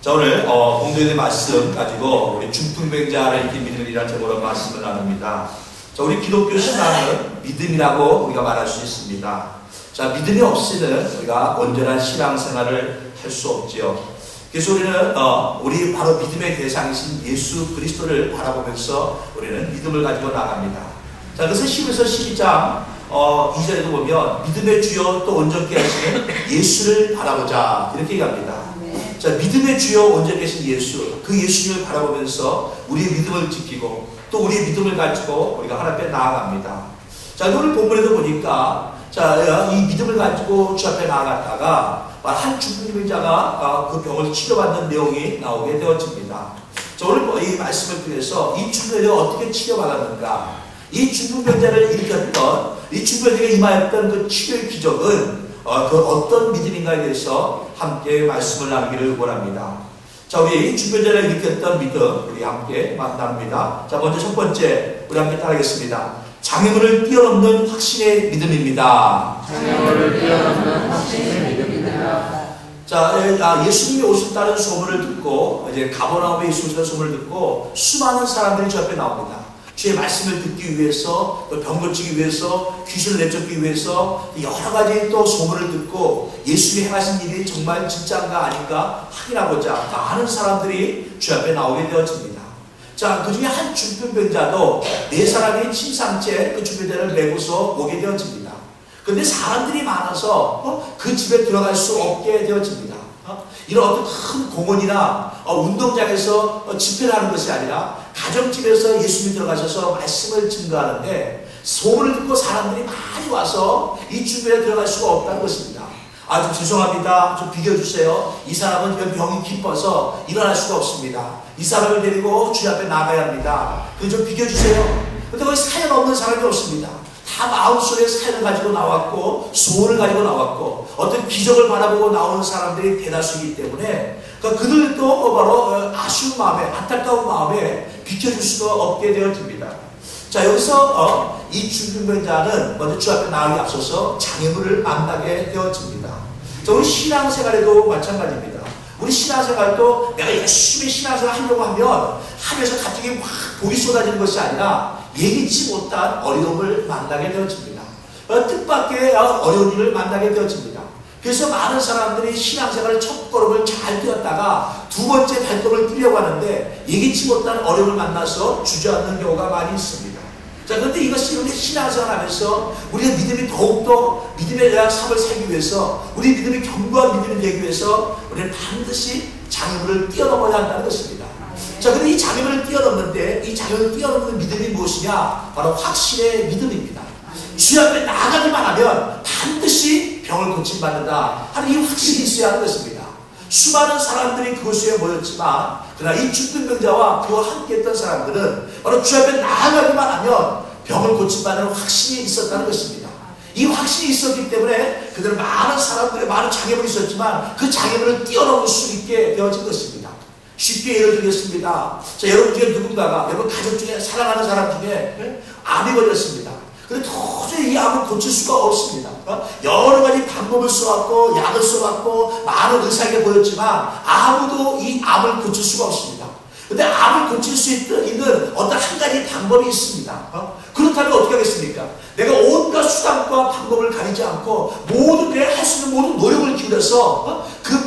자, 오늘 공동의 말씀 가지고 우리 중풍병자를 이렇게 믿음이라는 제목으로 말씀을 나눕니다. 자, 우리 기독교 신앙은 믿음이라고 우리가 말할 수 있습니다. 자, 믿음이 없이는 우리가 온전한 신앙생활을 할 수 없지요. 그래서 우리는 우리 바로 믿음의 대상이신 예수 그리스도를 바라보면서 우리는 믿음을 가지고 나갑니다. 자, 그래서 히브리서 12장 2절에도 보면 믿음의 주요 또 온전케 하시는 예수를 바라보자 이렇게 얘기합니다. 자, 믿음의 주요 온전케 하신 예수, 그 예수님을 바라보면서 우리의 믿음을 지키고 또 우리의 믿음을 가지고 우리가 하나님 앞에 나아갑니다. 자, 오늘 본문에도 보니까 자, 이 믿음을 가지고 주 앞에 나아갔다가 한 중풍병자가 그 병을 치료받는 내용이 나오게 되어집니다. 자, 오늘 이 말씀을 통해서 이 중풍병자가 어떻게 치료받았는가, 이 중풍병자를 일으켰던, 이 중풍병자가 임하였던 그 치료의 기적은 그 어떤 믿음인가에 대해서 함께 말씀을 나누기를 원합니다. 자, 우리 중풍병자를 일으켰던 믿음 우리 함께 나눕니다. 자, 먼저 첫 번째 우리 함께 따라하겠습니다. 장애물을 뛰어넘는 확신의 믿음입니다. 장애물을 뛰어넘는 확신의 믿음입니다. 자, 예수님이 오셨다는 소문을 듣고 이제 가버나움에 예수 오셨다는 소문을 듣고 수많은 사람들이 저 앞에 나옵니다. 주의 말씀을 듣기 위해서, 또 병 고치기 위해서, 귀신을 내쫓기 위해서 여러 가지 또 소문을 듣고 예수님이 행하신 일이 정말 진짜인가 아닌가 확인하고자 많은 사람들이 주 앞에 나오게 되어집니다. 자, 그 중에 한 중풍병자도 4사람이 침상째 그 중풍병자를 메고서 오게 되어집니다. 그런데 사람들이 많아서 그 집에 들어갈 수 없게 되어집니다. 이런 어떤 큰 공원이나 운동장에서 집회를 하는 것이 아니라 가정집에서 예수님이 들어가셔서 말씀을 증거하는데 소문을 듣고 사람들이 많이 와서 이 집에 들어갈 수가 없다는 것입니다. 아, 좀 죄송합니다. 좀 비켜주세요. 이 사람은 병이 깊어서 일어날 수가 없습니다. 이 사람을 데리고 주 앞에 나가야 합니다. 그거 좀 비켜주세요. 근데 거기 사연 없는 사람이 없습니다. 다 마음속에 사연을 가지고 나왔고 소원을 가지고 나왔고 어떤 기적을 바라보고 나오는 사람들이 대다수이기 때문에 그들도 바로 아쉬운 마음에, 안타까운 마음에 비켜줄 수가 없게 되어집니다. 자, 여기서 이 중풍병자는 먼저 주 앞에 나가기 앞서서 장애물을 만나게 되어집니다. 자, 우리 신앙생활에도 마찬가지입니다. 우리 신앙생활도 내가 열심히 신앙생활 하려고 하면 하면서 갑자기 막 복이 쏟아지는 것이 아니라 예기치 못한 어려움을 만나게 되어집니다. 뜻밖의 어려운 일을 만나게 되어집니다. 그래서 많은 사람들이 신앙생활의 첫 걸음을 잘 뛰었다가 두 번째 발걸음을 뛰려고 하는데 예기치 못한 어려움을 만나서 주저앉는 경우가 많이 있습니다. 자, 그런데 이것이 우리 신앙생활 하면서 우리의 믿음이 더욱더 믿음의 삶을 살기 위해서 우리 믿음이 견고한 믿음이 되기 위해서 우리는 반드시 장애물을 뛰어넘어야 한다는 것입니다. 자, 근데 이 장애물을 뛰어넘는데 이 장애물을 뛰어넘는 믿음이 무엇이냐? 바로 확신의 믿음입니다. 주 앞에 나가기만 하면 반드시 병을 고침받는다 하는 이 확신이 있어야 하는 것입니다. 수많은 사람들이 그곳에 모였지만 그러나 이 중풍병자와 그와 함께했던 사람들은 바로 주 앞에 나아가기만 하면 병을 고침받는 확신이 있었다는 것입니다. 이 확신이 있었기 때문에 그들은 많은 사람들의 많은 장애물이 있었지만 그 장애물을 뛰어넘을 수 있게 되어진 것입니다. 쉽게 예를 들겠습니다. 자, 여러분 중에 누군가가 여러분 가족 중에 사랑하는 사람 중에 암이 걸렸습니다. 근데 도저히 이 암을 고칠 수가 없습니다. 여러 가지 방법을 써왔고 약을 써왔고 많은 의사에게 보였지만 아무도 이 암을 고칠 수가 없습니다. 근데 암을 고칠 수 있는 어떤 한 가지 방법이 있습니다. 그렇다면 어떻게 하겠습니까? 내가 온갖 수단과 방법을 가리지 않고 모든 내가 할 수 있는 모든 노력을 기울여서 그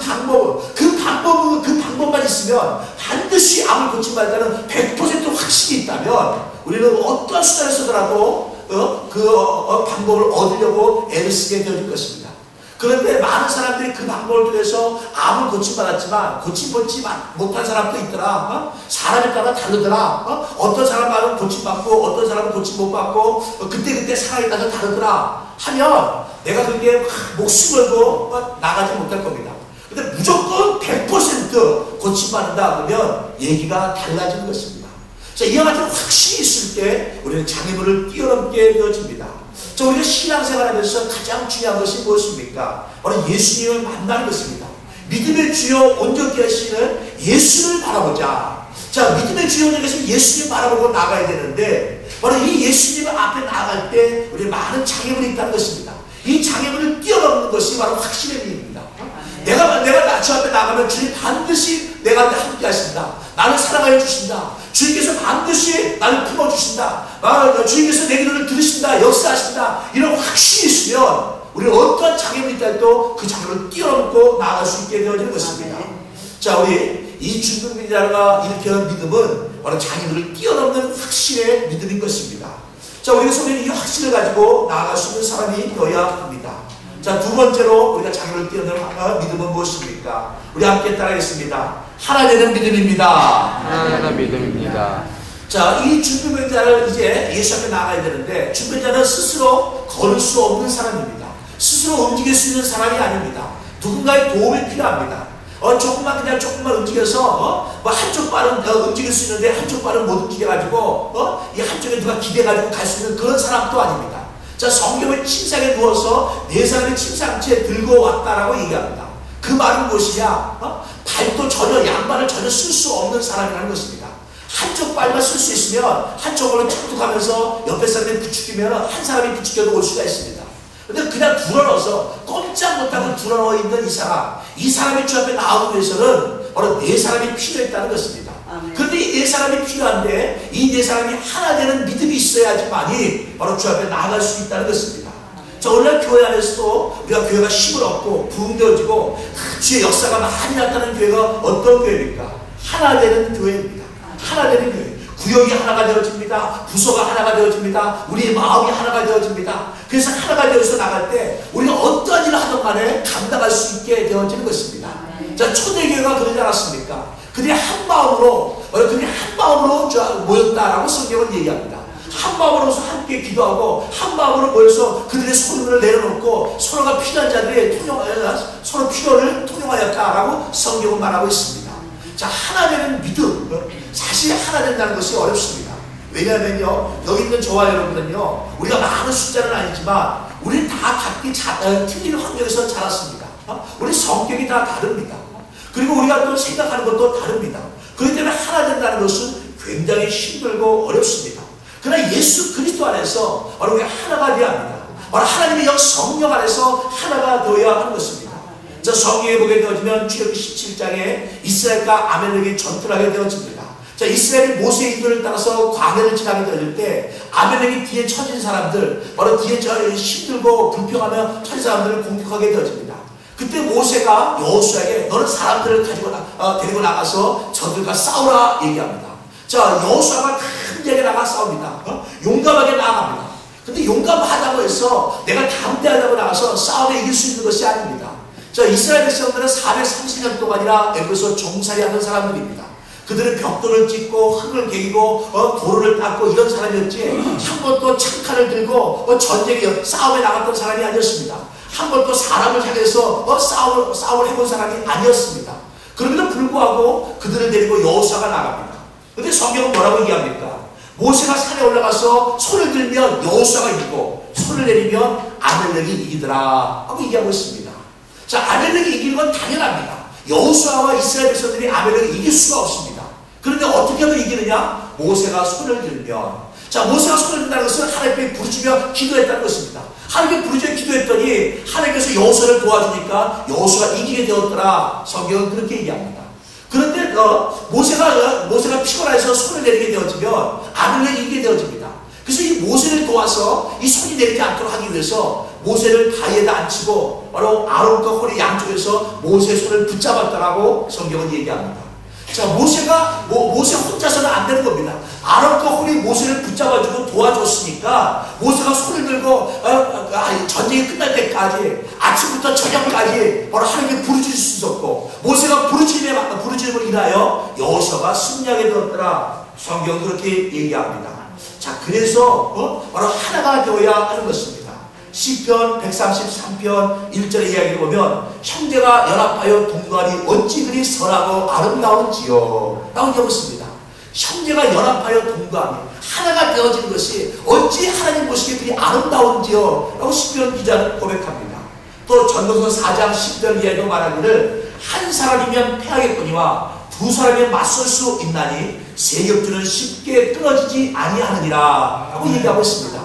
방법만 있으면 반드시 암을 고침받는다는 100% 확신이 있다면 우리는 어떠한 수단을 쓰더라도 방법을 얻으려고 애를 쓰게 되어질 것입니다. 그런데 많은 사람들이 그 방법을 통해서 암을 고침받았지만 고침받지 못한 사람도 있더라. 사람에 따라 다르더라. 어떤 사람은 고침받고 어떤 사람은 고침 못 받고 그때 상황에 따라서 다르더라 하면 내가 그게 목숨 걸고 나가지 못할 겁니다. 근데 무조건 100% 고침받는다 그러면 얘기가 달라지는 것입니다. 자, 이와 같은 확신이 있을 때 우리는 장애물을 뛰어넘게 되어집니다. 자, 우리가 신앙생활하면서 가장 중요한 것이 무엇입니까? 바로 예수님을 만나는 것입니다. 믿음의 주요 온전케 하시는 예수를 바라보자. 자, 믿음의 주요 온전케 하시는 예수님을 바라보고 나가야 되는데 바로 이 예수님 앞에 나갈 때 우리 많은 장애물이 있다는 것입니다. 이 장애물을 뛰어넘는 것이 바로 확신의 믿음입니다. 내가 주 앞에 나가면 주님 반드시 내가 함께 하신다. 나를 사랑하여 주신다. 주님께서 반드시 나를 품어주신다. 주님께서 내 기도를 들으신다. 역사하신다. 이런 확신이 있으면 우리는 어떠한 장애물이 있다도 그 장애물을 뛰어넘고 나아갈 수 있게 되어지는 것입니다. 자, 우리 이 준비자가 일으키는 믿음은 바로 장애물을 뛰어넘는 확신의 믿음인 것입니다. 자, 우리가 소리는 이 확신을 가지고 나아갈 수 있는 사람이 되어야 합니다. 자, 두 번째로 우리가 장애물을 뛰어넘는 믿음은 무엇입니까? 우리 함께 따라하겠습니다. 하나 되는 믿음입니다. 하나 되는 믿음입니다. 자, 이 준비자를 이제 예수 앞에 나가야 되는데, 준비자는 스스로 걸을 수 없는 사람입니다. 스스로 움직일 수 있는 사람이 아닙니다. 누군가의 도움이 필요합니다. 조금만 움직여서 한쪽 발은 움직일 수 있는데 한쪽 발은 못 움직여가지고 이 한쪽에 누가 기대가지고 갈 수 있는 그런 사람도 아닙니다. 자, 성경은 침상에 누워서 네 사람이 침상치에 들고 왔다라고 얘기합니다. 그 말은 무엇이냐? 발도 전혀 양발을 전혀 쓸 수 없는 사람이라는 것입니다. 한쪽 발만 쓸 수 있으면 한쪽으로 척득하면서 옆에 사람이 부추기면 한 사람이 부추겨도 올 수가 있습니다. 근데 그냥 불어넣어서 꼼짝 못하고 불어넣어 있는 이 사람이 주 앞에 나오기 위해서는 바로 네 사람이 필요했다는 것입니다. 그런데 이 네 사람이 필요한데 이 네 사람이 하나 되는 믿음이 있어야지만이 바로 주 앞에 나아갈 수 있다는 것입니다. 자, 오늘날 교회 안에서도 우리가 교회가 힘을 얻고 부흥되어지고 주의 역사가 많이 나타나는 교회가 어떤 교회입니까? 하나 되는 교회입니다. 하나 되는 교회. 구역이 하나가 되어집니다. 부서가 하나가 되어집니다. 우리의 마음이 하나가 되어집니다. 그래서 하나가 되어서 나갈 때 우리가 어떠한 일을 하든 간에 감당할 수 있게 되어지는 것입니다. 자, 초대교회가 그러지 않았습니까? 그들이 한 마음으로 모였다라고 성경은 얘기합니다. 한 마음으로서 함께 기도하고 한 마음으로 모여서 그들의 소유를 내려놓고 서로가 필요한 자들의 서로 필요를 통용하였다라고 성경은 말하고 있습니다. 자, 하나 되는 믿음, 사실 하나 된다는 것이 어렵습니다. 왜냐하면요, 여기 있는 저와 여러분은요, 우리가 많은 숫자는 아니지만 우리는 다 각기 틀린 환경에서 자랐습니다. 우리 성격이 다 다릅니다. 그리고 우리가 또 생각하는 것도 다릅니다. 그렇기 때문에 하나 된다는 것은 굉장히 힘들고 어렵습니다. 그러나 예수 그리스도 안에서 바로 우리가 하나가 되어야 합니다. 바로 하나님의 영 성령 안에서 하나가 되어야 하는 것입니다. 자, 성경에 보게 되어지면 출애굽기 17장에 이스라엘과 아멜렉이 전투를 하게 되어집니다. 자, 이스라엘이 모세의 인도를 따라서 광야를 지나게 되어질 때 아멜렉이 뒤에 처진 사람들, 바로 뒤에 힘들고 불평하며 처진 사람들을 공격하게 되어집니다. 그때 모세가 여호수아에게 너는 사람들을 데리고 나가서 저들과 싸우라 얘기합니다. 자, 여호수아가 담대하게 나가 싸웁니다. 용감하게 나아갑니다. 근데 용감하다고 해서 내가 담대하다고 나가서 싸움에 이길 수 있는 것이 아닙니다. 자, 이스라엘 백성들은 430년 동안이나 애굽에서 종살이하는 사람들입니다. 그들은 벽돌을 찢고 흙을 개기고 도로를 닦고 이런 사람이었지 한 번도 창칼을 들고 싸움에 나갔던 사람이 아니었습니다. 한 번도 사람을 향해서 싸움을 해본 사람이 아니었습니다. 그럼에도 불구하고 그들을 데리고 여호수아가 나갑니다. 근데 성경은 뭐라고 얘기합니까? 모세가 산에 올라가서 손을 들면 여호수아가 이기고 손을 내리면 아멜렉이 이기더라 하고 얘기하고 있습니다. 자, 아멜렉이 이기는 건 당연합니다. 여호수아와 이스라엘 백성들이 아멜렉을 이길 수가 없습니다. 그런데 어떻게 하면 이기느냐? 모세가 손을 들면. 자, 모세가 손을 든다는 것은 하나님께 부르짖으며 기도했다는 것입니다. 하나님께 부르짖으며 기도했더니 하나님께서 여호수아를 도와주니까 여호수아가 이기게 되었더라. 성경은 그렇게 얘기합니다. 그런데 모세가 피곤해서 손을 내리게 되어지면 아멜렉이 이기게 되어집니다. 그래서 이 모세를 도와서 이 손이 내리지 않도록 하기 위해서 모세를 바위에다 앉히고 바로 아론과 홀이 양쪽에서 모세의 손을 붙잡았다라고 성경은 얘기합니다. 자, 모세 혼자서는 안 되는 겁니다. 아론과 홀이 모세를 붙잡아주고 도와줬으니까 모세가 손을 들고 전쟁이 끝날 때까지 아침부터 저녁까지 바로 하나님께 부르짖을 수 있었고 모세가 부르짖음을 인하여 여호수아가 승리하게 되었더라. 성경은 그렇게 얘기합니다. 자, 그래서 바로 하나가 되어야 하는 것입니다. 시편 133편 1절의 이야기를 보면 형제가 연합하여 동거하니 어찌 그리 선하고 아름다운지요 라고 얘기했습니다. 형제가 연합하여 동거하니 하나가 되어지는 것이 어찌 하나님 보시기에 그리 아름다운지요 라고 시편 기자는 고백합니다. 또 전도서 4장 10절 이야기도 말하기를 한 사람이면 패하겠거니와 두 사람이 맞설 수 있나니 세 격주는 쉽게 끊어지지 아니하느니라 라고 얘기하고 있습니다.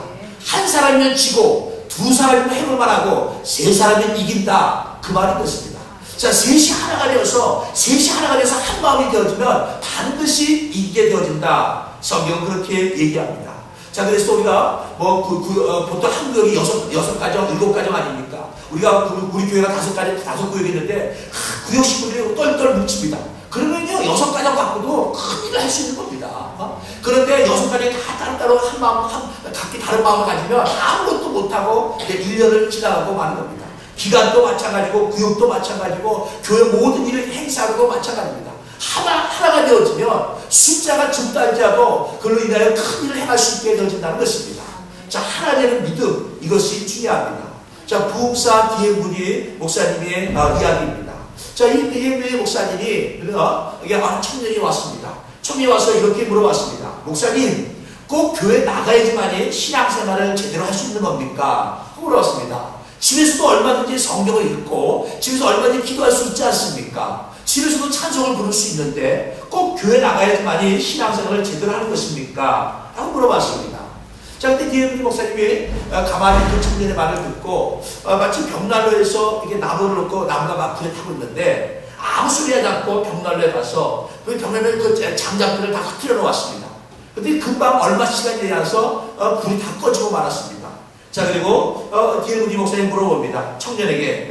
한 사람이면 지고 두 사람이면 해볼만 하고 세 사람이면 이긴다, 그 말인 것입니다. 자, 셋이 하나가 되어서 한 마음이 되어지면 반드시 이기게 되어진다. 성경은 그렇게 얘기합니다. 자, 그래서 우리가 보통 한국이 여섯 가정, 7가정 아닙니까? 우리 교회가 5 구역이 있는데 구역 식구들이 똘똘 뭉칩니다. 그러면요 6가정 갖고도 큰일을 할 수 있는 겁니다. 그런데 6가정이 다 따로따로 한 마음, 각기 다른 마음을 가지면 아무것도 못하고 1년을 지나가고 마는 겁니다. 기간도 마찬가지고 구역도 마찬가지고 교회 모든 일을 행사하고도 마찬가지입니다. 하나가 되어지면 숫자가 적다할지라도 그걸로 인하여 큰 일을 행할 수 있게 되어진다는 것입니다. 자, 하나 되는 믿음, 이것이 중요합니다. 자, 부흥사 디에무니 목사님의 이야기입니다. 자, 이 디에무니 목사님이 이게 청년이 왔습니다. 청년이 와서 이렇게 물어봤습니다. 목사님, 꼭 교회 나가야지만이 신앙생활을 제대로 할 수 있는 겁니까? 물어봤습니다. 집에서도 얼마든지 성경을 읽고 집에서 얼마든지 기도할 수 있지 않습니까? 집에서도 찬송을 부를 수 있는데 꼭 교회 나가야지만이 신앙생활을 제대로 하는 것입니까? 라고 물어봤습니다. 자, 그때 디에무니 목사님이 가만히 그 청년의 말을 듣고 마치 벽난로에서 이렇게 나무를 놓고 나무가 막 불에 타고 있는데 아무 소리 하지 않고 벽난로에 가서 그 벽난로에 그 장작들을 다 흐트려 놓았습니다. 근데 금방 얼마 시간이 지나서 불이 다 꺼지고 말았습니다. 자, 그리고 디에무니 목사님 물어봅니다. 청년에게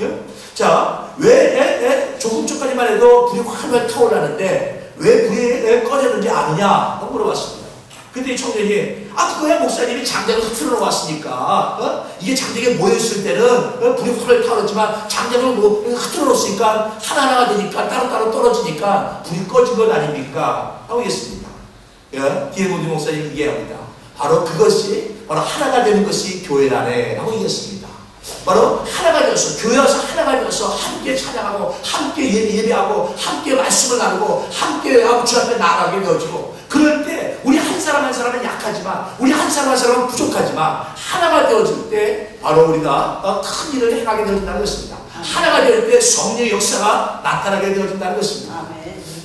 자, 왜 조금쯤까지만 해도 불이 활활 타올라는데 왜 불이 꺼졌는지 아느냐? 하고 물어봤습니다. 근데 이 청년이 그거야 목사님이 장작을 흐트러 놓았으니까 이게 장작에 모여있을 때는 불이 활활 타오르지만 장작을 흐트러 놓았으니까 하나하나가 되니까 따로따로 떨어지니까 불이 꺼진 것 아닙니까? 하고 있습니다. 디에무니 목사님 얘기합니다. 바로 그것이 바로 하나가 되는 것이 교회라네 하고 얘기했습니다. 바로 하나가 되어서 교회 와서 하나가 되어서 함께 찬양하고 함께 예배하고 함께 말씀을 나누고 함께 주 앞에 나아가게 되어지고 그럴 때 우리 한 사람 한 사람은 약하지만 우리 한 사람 한 사람은 부족하지만 하나가 되어질 때 바로 우리가 큰 일을 행하게 되어진다는 것입니다. 하나가 될 때 성령의 역사가 나타나게 되어진다는 것입니다.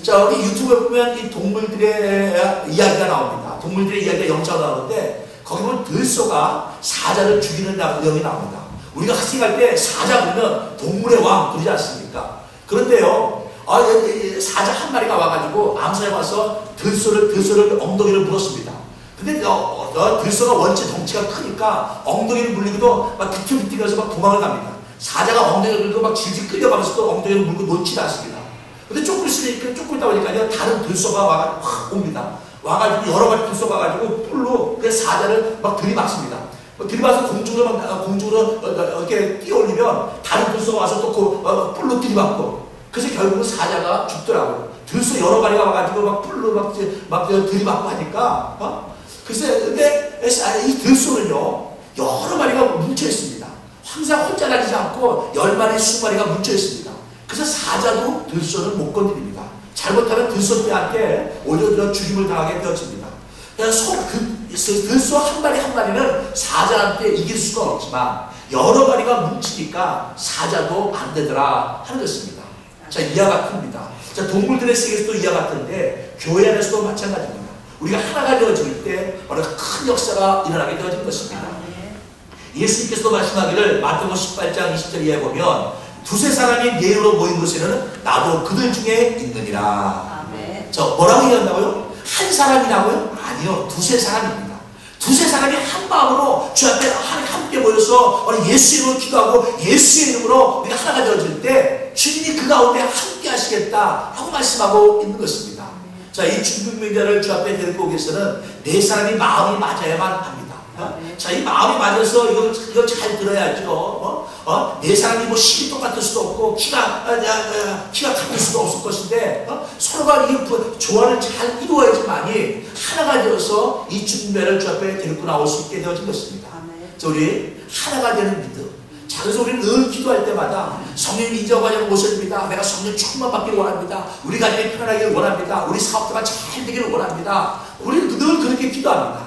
자, 우리 유튜브에 보면 이 동물들의 이야기가 나옵니다. 동물들의 이야기가 영화가 나오는데 거기 보면 들소가 사자를 죽이는 내용이 나옵니다. 우리가 학생할 때 사자 보면 동물의 왕 그러지 않습니까? 그런데요, 사자 한 마리가 와가지고 암살해 와서 들소를 엉덩이를 물었습니다. 근데 들소가 원체 덩치가 크니까 엉덩이를 물리고도 막 비틀비틀해서 막 도망을 갑니다. 사자가 엉덩이를 물고 막 질질 끌려가면서도 엉덩이를 물고 놓지 않습니다. 근데 조금 있다 보니까요, 다른 들소가 와가지고 확 옵니다. 와가지고 여러 가지 들소가 와가지고 뿔로 그 사자를 막 들이박습니다. 들이박아서 공중으로 이렇게 뛰어올리면 다른 들소가 와서 또 그 뿔로 들이박고 그래서 결국은 사자가 죽더라고요. 들소 여러 마리가 와가지고 막 뿔로 막 들이박고 하니까 근데 이 들소는요 여러 마리가 뭉쳐 있습니다. 항상 혼자 다니지 않고 10마리, 20마리가 뭉쳐 있습니다. 그래서 사자도 들소는 못 건드립니다. 잘못하면 들소떼한테 오히려 죽임을 당하게 되어집니다. 들소 한 마리 한 마리는 사자한테 이길 수가 없지만 여러 마리가 뭉치니까 사자도 안 되더라 하는 것입니다. 자, 이와 같습니다. 자, 동물들의 세계에서도 이와 같은데 교회 안에서도 마찬가지입니다. 우리가 하나가 되어질 때 바로 큰 역사가 일어나게 되어진 것입니다. 예수님께서도 말씀하기를 마태복음 18장 20절에 보면 두세 사람이 내 이름으로 모인 곳에는 나도 그들 중에 있느니라. 뭐라고 얘기한다고요? 한 사람이라고요? 아니요, 두세 사람입니다. 두세 사람이 한 마음으로 주 앞에 함께 모여서 예수 이름으로 기도하고 예수의 이름으로 우리가 하나가 되어질 때 주님이 그 가운데 함께 하시겠다 하고 말씀하고 있는 것입니다. 자, 이 중국민자를 주 앞에 데리고 오기 위해서는 네 사람이 마음이 맞아야만 합니다. 자, 이 마음이 맞아서 이걸 잘 들어야죠. 네 사람이 뭐 식이 똑같을 수도 없고 키가 같을 수도 없을 것인데 서로가 이 조화를 잘 이루어야지만이 하나가 되어서 이 중매를 주 앞에 데리고 나올 수 있게 되어진 것입니다. 자, 우리 하나가 되는 믿음. 자, 그래서 우리는 늘 기도할 때마다 성령 인정하려고 모셔줍니다. 내가 성령 충만 받기를 원합니다. 우리 가정이 편안하기를 원합니다. 우리 사업자가 잘 되기를 원합니다. 우리는 늘 그렇게 기도합니다.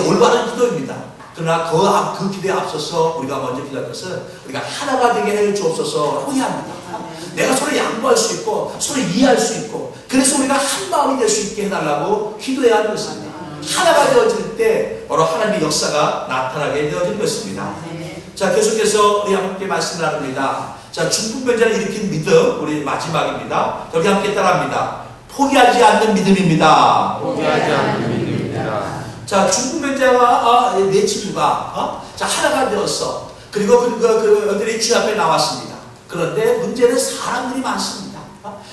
올바른 기도입니다. 그러나 그 기도에 앞서서 우리가 먼저 기도할 것은 우리가 하나가 되게 해 주옵소서라고 합니다. 내가 서로 양보할 수 있고 서로 이해할 수 있고 그래서 우리가 한 마음이 될 수 있게 해달라고 기도해야 하는 것입니다. 하나가 되어질 때 바로 하나님의 역사가 나타나게 되어질 것입니다. 자, 계속해서 우리 함께 말씀을 나눕니다. 자, 중풍병자를 일으킨 믿음, 우리 마지막입니다. 저기 함께 따라합니다. 포기하지 않는 믿음입니다. 포기하지 않는 믿음입니다. 자, 중풍병자와 네 친구가 자, 하나가 되었어. 그리고 그들이 주 앞에 나왔습니다. 그런데 문제는 사람들이 많습니다.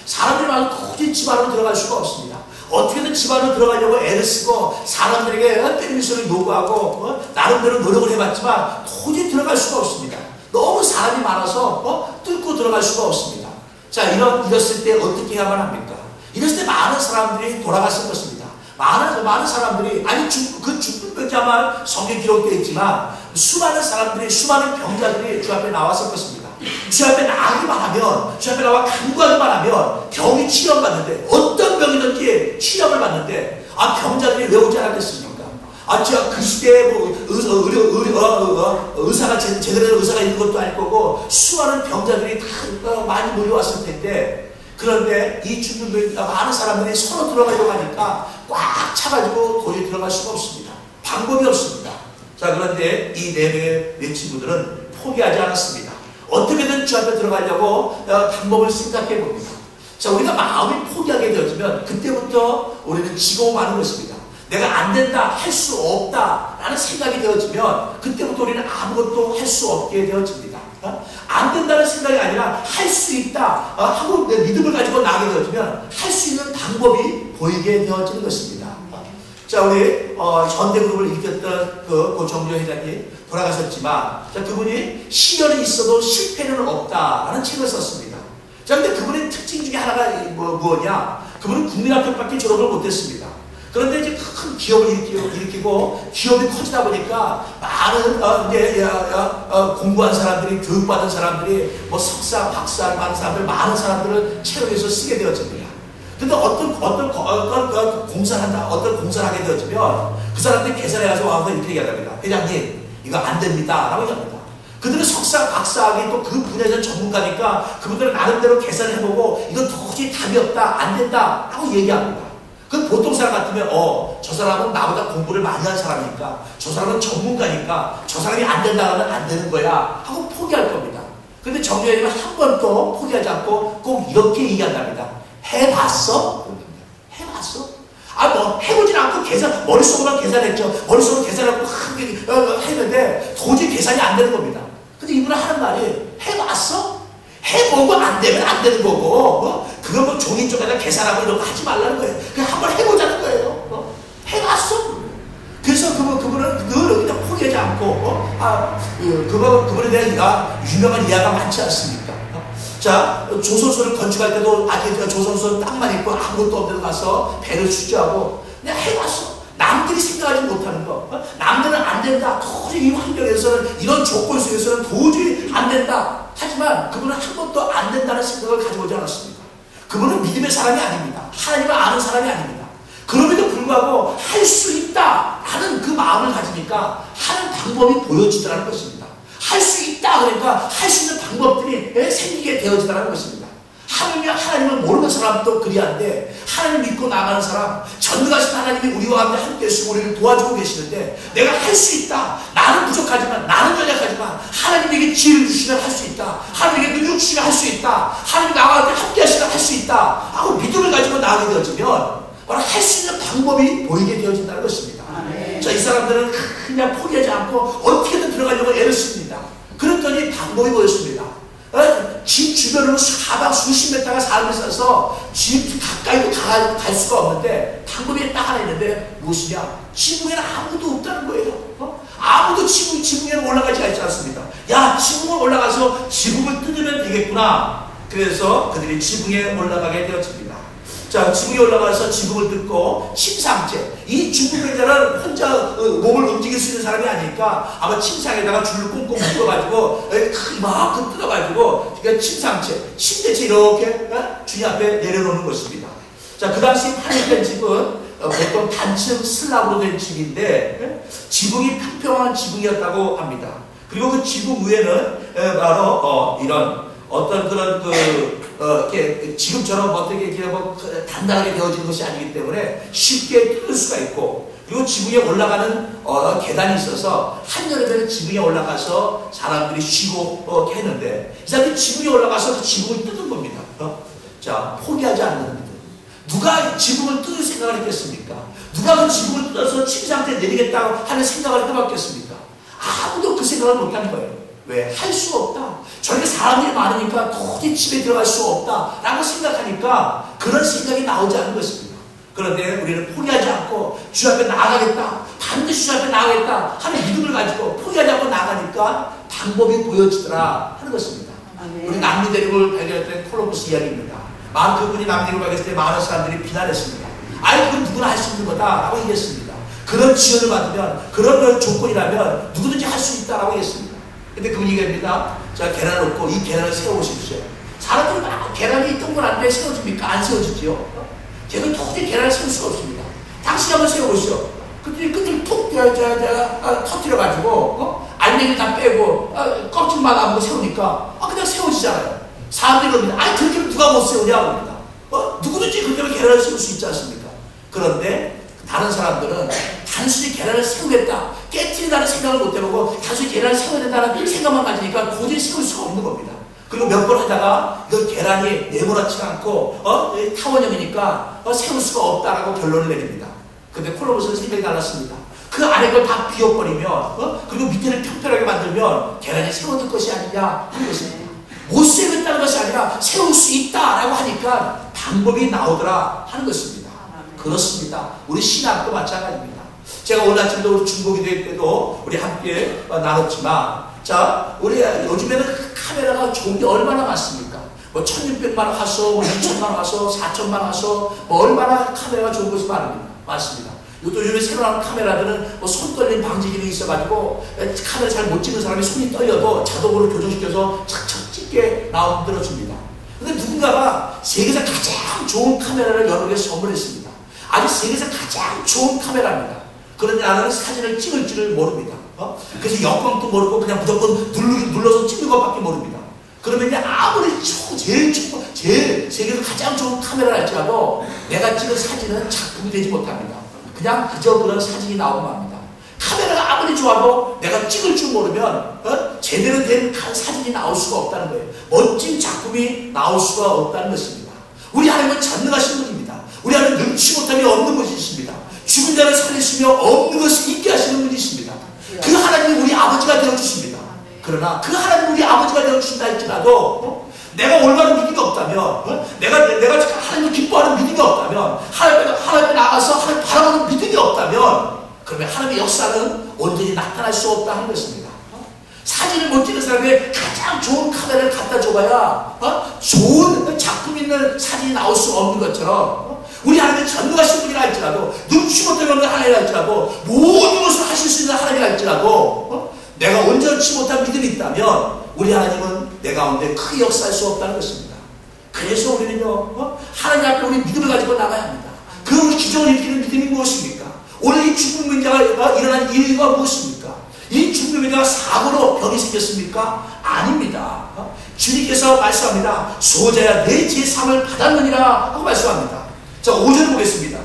사람들이 많아서 도저히 집 안으로 들어갈 수가 없습니다. 어떻게든 집 안으로 들어가려고 애를 쓰고 사람들에게 페르미션을 요구하고 나름대로 노력을 해봤지만 도저히 들어갈 수가 없습니다. 너무 사람이 많아서 뚫고 들어갈 수가 없습니다. 자, 이랬을 때 어떻게 해야만 합니까? 이랬을 때 많은 사람들이 돌아갔을 것입니다. 많은 사람들이, 아니, 그 중풍병자만 성경 기록되어 있지만 수많은 사람들이, 수많은 병자들이 주 앞에 나왔을 것입니다. 주 앞에 나가기만 하면, 주 앞에 나와 간구하기만 하면 병이 치료받는데, 어떤 병이든지 치료를 받는데, 병자들이 왜 오지 않았겠습니까? 제가 그 시대에 의사가 제대로 된 의사가 있는 것도 아닐 거고, 수많은 병자들이 다 많이 몰려왔을 텐데, 그런데 이 많은 사람들이 서로 들어가려고 하니까 꽉 차가지고 도저히 들어갈 수가 없습니다. 방법이 없습니다. 자, 그런데 이 네 명의 내 친구들은 포기하지 않았습니다. 어떻게든 주 앞에 들어가려고 방법을 생각해 봅니다. 자, 우리가 마음이 포기하게 되어지면 그때부터 우리는 지고 마는 것입니다. 내가 안 된다, 할 수 없다 라는 생각이 되어지면 그때부터 우리는 아무것도 할 수 없게 되어집니다. 안 된다는 생각이 아니라 할 수 있다 하고 믿음을 가지고 나가게 되어지면 할 수 있는 방법이 보이게 되어지는 것입니다. 자, 우리 현대그룹을 일으켰던 그 정조 회장님 돌아가셨지만, 자, 그분이 시련이 있어도 실패는 없다라는 책을 썼습니다. 자, 근데 그분의 특징 중에 하나가 뭐냐? 그분은 국민학교밖에 졸업을 못했습니다. 그런데 이제 큰 기업을 일으키고 기업이 커지다 보니까 많은 공부한 사람들이, 교육받은 사람들이, 뭐 석사, 박사 많은 사람들, 많은 사람들을 채용해서 쓰게 되어집니다. 근데 어떤 공사를 한다, 어떤 공사를 하게 되어지면 그 사람들이 계산해 가서 와서 이렇게 얘기합니다. 회장님, 이거 안 됩니다 라고 얘기합니다. 그들은 석사, 박사학위 또 그 분야에서 전문가니까 그분들은 나름대로 계산을 해보고 이건 도저히 답이 없다, 안 된다 라고 얘기합니다. 그 보통 사람 같으면 저 사람은 나보다 공부를 많이 한 사람이니까, 저 사람은 전문가니까 저 사람이 안 된다 하면 안 되는 거야 하고 포기할 겁니다. 그런데 정조회장님은 한 번도 포기하지 않고 꼭 이렇게 얘기한답니다. 해봤어? 해봤어? 뭐 해보진 않고 머릿속으로만 계산했죠. 머릿속으로 계산하고 했는데 도저히 계산이 안 되는 겁니다. 근데 이분은 하는 말이 해봤어? 해보고 안 되면 안 되는 거고, 그거 뭐 종이 쪽에다 계산하고 이런 거 하지 말라는 거예요. 그냥 한번 해보자는 거예요. 해봤어? 그래서 그분은 늘 그냥 포기하지 않고, 그분에 대한 유명한 이야기가 많지 않습니까? 자, 조선소를 건축할 때도 조선소 땅만 있고 아무것도 없는 데 가서 배를 수주하고 그냥 해봤어. 남들이 생각하지 못하는 거, 남들은 안 된다, 도저히 이 환경에서는, 이런 조건 속에서는 도저히 안 된다. 하지만 그분은 한 번도 안 된다는 생각을 가지고 오지 않았습니다. 그분은 믿음의 사람이 아닙니다. 하나님을 아는 사람이 아닙니다. 그럼에도 불구하고 할 수 있다 하는 그 마음을 가지니까 하는 방법이 보여지더라는 것입니다. 할 수 있다 그러니까 할 수 있는 방법들이 생기게 되어지더라는 것입니다. 하나님을 모르는 사람도 그리한데, 하나님 믿고 나가는 사람, 전능하신 하나님이 우리와 함께 하시고 우리를 도와주고 계시는데, 내가 할 수 있다, 나는 부족하지만, 나는 연약하지만 하나님에게 지혜를 주시면 할 수 있다, 하나님에게 능력 주시면 할 수 있다, 하나님이 나와 함께 하시면 할 수 있다 하고 믿음을 가지고 나가게 되어지면 바로 할 수 있는 방법이 보이게 되어진다는 것입니다. 자, 이 사람들은 그냥 포기하지 않고 어떻게든 들어가려고 애를 씁니다. 그랬더니 방법이 보였습니다. 집 주변으로 사방 수십 메타가 사람이 있어서 집 가까이도 갈 수가 없는데 방법이 딱 하나 있는데 무엇이냐? 지붕에는 아무도 없다는 거예요. 아무도 지붕에 올라가지 않지 않습니다. 야, 지붕을 올라가서 지붕을 뜯으면 되겠구나. 그래서 그들이 지붕에 올라가게 되었습니다. 자, 지붕에 올라가서 지붕을 뜯고 침상째, 이 중풍병자는 혼자 몸을 움직일 수 있는 사람이 아니니까 아마 침상에다가 줄을 꽁꽁 묶어가지고 이만큼 뜯어가지고 침상채, 침대채 이렇게 주님 앞에 내려놓는 것입니다. 자, 그 당시 파냈던 집은 보통 단층 슬랍으로 된 집인데 지붕이 평평한 지붕이었다고 합니다. 그리고 그 지붕 위에는 바로 이런 어떤 그런 이렇게 지금처럼 어떻게 단단하게 되어지는 것이 아니기 때문에 쉽게 뚫을 수가 있고, 그리고 지붕에 올라가는 계단이 있어서 한여름에는 지붕에 올라가서 사람들이 쉬고 했는데 이 사람들이 지붕에 올라가서 그 지붕을 뜯은 겁니다. 자, 포기하지 않는 믿음. 누가 지붕을 뜯을 생각을 했겠습니까? 누가 그 지붕을 뜯어서 침상태에 내리겠다고 하는 생각을 해봤겠습니까? 아무도 그 생각을 못한 거예요. 왜? 할 수 없다. 저렇게 사람들이 많으니까 도저히 집에 들어갈 수 없다 라고 생각하니까 그런 생각이 나오지 않는 것입니다. 그런데 우리는 포기하지 않고 주 앞에 나아가겠다, 반드시 주 앞에 나아가겠다 하는 믿음을 가지고 포기하지 않고 나가니까 방법이 보여지더라 하는 것입니다. 우리 남미 대륙을 발견했던 콜럼버스 이야기입니다. 그분이 남미 대륙을 발견했을 때 많은 사람들이 비난했습니다. 아니 그건 누구나 할 수 있는 거다 라고 얘기했습니다. 그런 지원을 받으면, 그런 조건이라면 누구든지 할 수 있다라고 얘기했습니다. 근데 그분이 얘기합니다. 자, 계란을 놓고 이 계란을 세워보십시오. 사람들이 막 계란이 동그란데 세워집니까? 안 세워지죠? 걔는 도저히 계란을 세울 수가 없습니다. 당신이 한번 세워보시오. 그때 끝을 툭 터뜨려가지고 알맹이를 다 빼고 껍질만 안 보고 세우니까 그냥 세워지잖아요. 사람들이 그럽니다. 아니 그렇게 누가 못 세우냐 그럽니다. 누구든지 그렇게 하면 계란을 세울 수 있지 않습니까? 그런데 다른 사람들은 단순히 계란을 세우겠다, 깨트린다는 생각을 못 해보고 단순히 계란을 세워야 된다는 생각만 가지니까 도저히 세울 수가 없는 겁니다. 그리고 몇 번 하다가 이건 계란이 네모나지가 않고 타원형이니까 세울 수가 없다라고 결론을 내립니다. 근데 콜럼버스는 생각이 달랐습니다. 그 안에 걸 다 비워버리면 그리고 밑에를 평평하게 만들면 계란이 세워질 것이 아니냐 하는 것입니다. 못 세우겠다는 것이 아니라 세울 수 있다라고 하니까 방법이 나오더라 하는 것입니다. 그렇습니다. 우리 신학도 마찬가지입니다. 제가 오늘 아침도 우리 중보기도회 때도 우리 함께 나눴지만, 자, 우리 요즘에는 카메라가 좋은 게 얼마나 많습니까? 뭐 1600만 원 하소, 2000만 원 하소, 4000만 원 하소, 뭐 얼마나 카메라가 좋은 것이 많습니다. 요즘에 새로 나온 카메라들은 뭐 손 떨림 방지 기능이 있어가지고 카메라 잘 못 찍는 사람이 손이 떨려도 자동으로 교정시켜서 착착 찍게 만들어줍니다. 근데 누군가가 세계에서 가장 좋은 카메라를 여러 개 선물했습니다. 아주 세계에서 가장 좋은 카메라입니다. 그런데 나는 사진을 찍을 줄을 모릅니다. 그래서 여건도 모르고 그냥 무조건 눌러서 찍는 것밖에 모릅니다. 그러면 이제 아무리 제일 세계에서 가장 좋은 카메라를 할지라도 내가 찍은 사진은 작품이 되지 못합니다. 그냥 그저 그런 사진이 나오고 맙니다. 카메라가 아무리 좋아도 내가 찍을 줄 모르면 제대로 된 사진이 나올 수가 없다는 거예요. 멋진 작품이 나올 수가 없다는 것입니다. 우리 하나님은 전능하신 분입니다. 우리 하나님은 능치 못함이 없는 분이십니다. 죽은 자를 살리시며 없는 것을 있게 하시는 분이십니다. 그 하나님이 우리 아버지가 되어주십니다. 그러나 그 하나님이 우리 아버지가 되어주신다 할지라도 내가 올바른 믿음이 없다면, 내가 하나님을 기뻐하는 믿음이 없다면, 하나님에 나가서 하나님 바라보는 믿음이 없다면, 그러면 하나님의 역사는 온전히 나타날 수 없다 하는 것입니다. 사진을 못 찍는 사람에게 가장 좋은 카메라를 갖다 줘봐야 좋은 작품 있는 사진이 나올 수 없는 것처럼 우리 하나님의 전능하신 분이라 할지라도, 눈치 못하는 하나님이라 할지라도, 모든 것을 하실 수 있는 하나님이라 할지라도 내가 온전치 못한 믿음이 있다면 우리 하나님은 내 가운데 크게 역사할 수 없다는 것입니다. 그래서 우리는요, 하나님 앞에 우리 믿음을 가지고 나가야 합니다. 그 우리 기적을 일으키는 믿음이 무엇입니까? 오늘 이 죽은 문제가 일어난 이유가 무엇입니까? 이 죽은 문제가 사고로 병이 생겼습니까? 아닙니다. 주님께서 말씀합니다. 소자야 내 제사함을 받았느니라 하고 말씀합니다. 자, 5절 보겠습니다.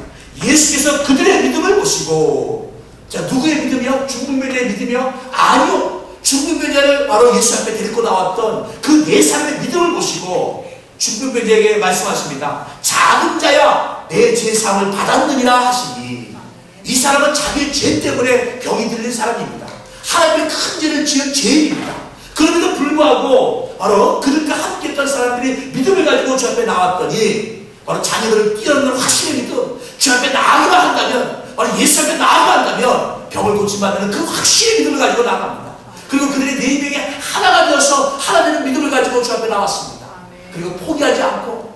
예수께서 그들의 믿음을 보시고, 자, 누구의 믿음이요? 죽은 문제의 믿음이요? 아니요. 죽은 변자를 바로 예수 앞에 데리고 나왔던 그 네 사람의 믿음을 보시고 죽은 변자에게 말씀하십니다. 작은 자야 내 제사함을 받았느니라 하시니, 이 사람은 자기의 죄 때문에 병이 들린 사람입니다. 하나님의 큰 죄를 지은 죄인입니다. 그럼에도 불구하고 바로 그들과 함께 했던 사람들이 믿음을 가지고 주 앞에 나왔더니 바로 자녀들을 뛰어넘는 확신의 믿음, 주 앞에 나아가야 한다면, 바로 예수 앞에 나아가야 한다면 병을 고침받는 그 확신의 믿음을 가지고 나갑니다. 그리고 그들이 네 명이 하나가 되어서 하나 되는 믿음을 가지고 주 앞에 나왔습니다. 그리고 포기하지 않고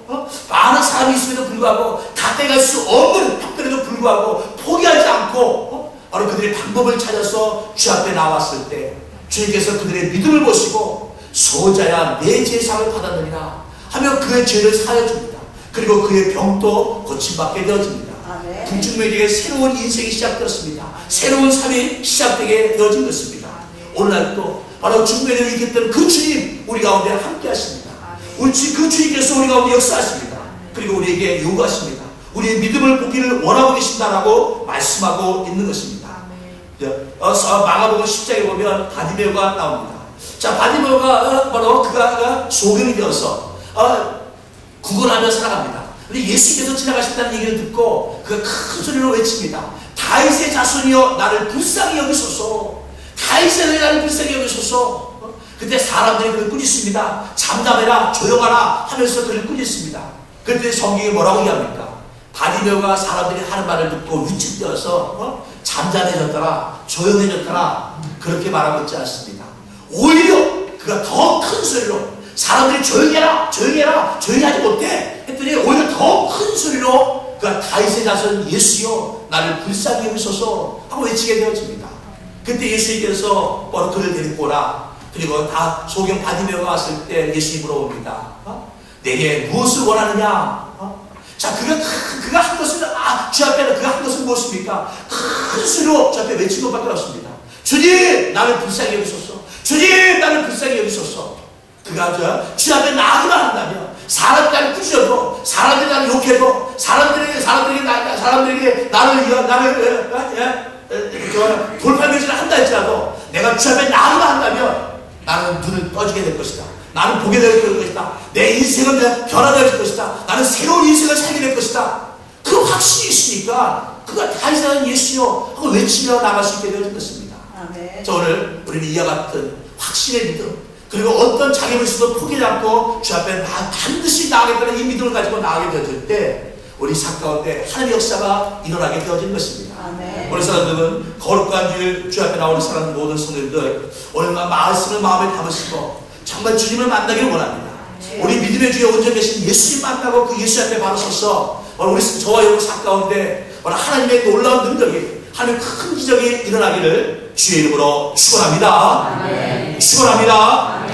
많은 사람이 있음에도 불구하고 다 떼갈 수 없는 형편에도 불구하고 포기하지 않고 바로 그들의 방법을 찾아서 주 앞에 나왔을 때 주님께서 그들의 믿음을 보시고 소자야 내 제사를 받았느니라 하며 그의 죄를 사여줍니다. 그리고 그의 병도 고침받게 되어집니다. 궁중매에게 새로운 인생이 시작되었습니다. 새로운 삶이 시작되게 되어진 것입니다. 오늘날도 바로 중매를 이겼던 그 주님 우리 가운데 함께 하십니다. 그 주님께서 우리 가운데 역사하십니다. 그리고 우리에게 요구하십니다. 우리의 믿음을 보기를 원하고 계신다라고 말씀하고 있는 것입니다. 마가복음 10장에 보면 바디메오가 나옵니다. 자, 바디메오가 바로 그가 소경이 되어서 구걸하며 살아갑니다. 근데 예수께서 지나가신다는 얘기를 듣고 그가 큰 소리로 외칩니다. 다윗의 자손이여 나를 불쌍히 여기소서. 다윗의 나를 불쌍히 여기소서. 그때 사람들이 그를 꾸짖습니다. 잠잠해라, 조용하라 하면서 그를 꾸짖습니다. 그때 성경이 뭐라고 얘기합니까? 바디메오가 사람들이 하는 말을 듣고 위축되어서 잠잠해졌더라, 조용해졌더라, 그렇게 말하고 있지 않습니다. 오히려 그가 더 큰 소리로 사람들이 조용히 해라, 조용히 해라, 조용히 하지 못해 했더니 오히려 더 큰 소리로 그가 다윗의 자손 예수여 나를 불쌍히 여기소서 하고 외치게 되어집니다. 그때 예수님께서 그를 데리고 오라. 그리고 다 소경 바디메오가 왔을 때 예수님이 물어봅니다. 내게 무엇을 원하느냐? 자, 그가 한 것은, 주 앞에는 그가 한 것은 무엇입니까? 큰 소리로 주 앞에 외친 것밖에 없습니다. 주님, 나를 불쌍히 여기소서. 주님, 나를 불쌍히 여기소서. 그가 주 앞에 나기만 한다면, 사람들이 나를 꾸짖어도, 사람들이 나를 욕해도, 사람들에게 나를 돌팔매질을 한다 할지라도, 내가 주 앞에 나기만 한다면, 나는 눈을 떠지게 될 것이다. 나는 보게 될 것이다. 내 인생은 변화될 것이다. 나는 새로운 인생을 살게 될 것이다. 그 확신이 있으니까 그가 다윗의 예수여 하고 외치며 나갈 수 있게 되어진 것입니다. 아멘. 자, 오늘 우리는 이와 같은 확신의 믿음, 그리고 어떤 장애물 있어도 포기하지 않고 주 앞에 반드시 나아가겠다는 이 믿음을 가지고 나가게 되어질 때 우리 삶 가운데 하나님의 역사가 일어나게 되어진 것입니다. 아멘. 우리 사람들은 거룩한 주 앞에 나오는 사람 모든 성도들 오늘 말씀을 마음에 담으시고 정말 주님을 만나기를 원합니다. 우리 믿음의 주에 온전히 계신 예수님 만나고 그 예수 앞에 바로 서서 우리 저와 여러분 삶 가운데 하나님의 놀라운 능력이, 하나님의 큰 기적이 일어나기를 주의 이름으로 축원합니다. 축원합니다.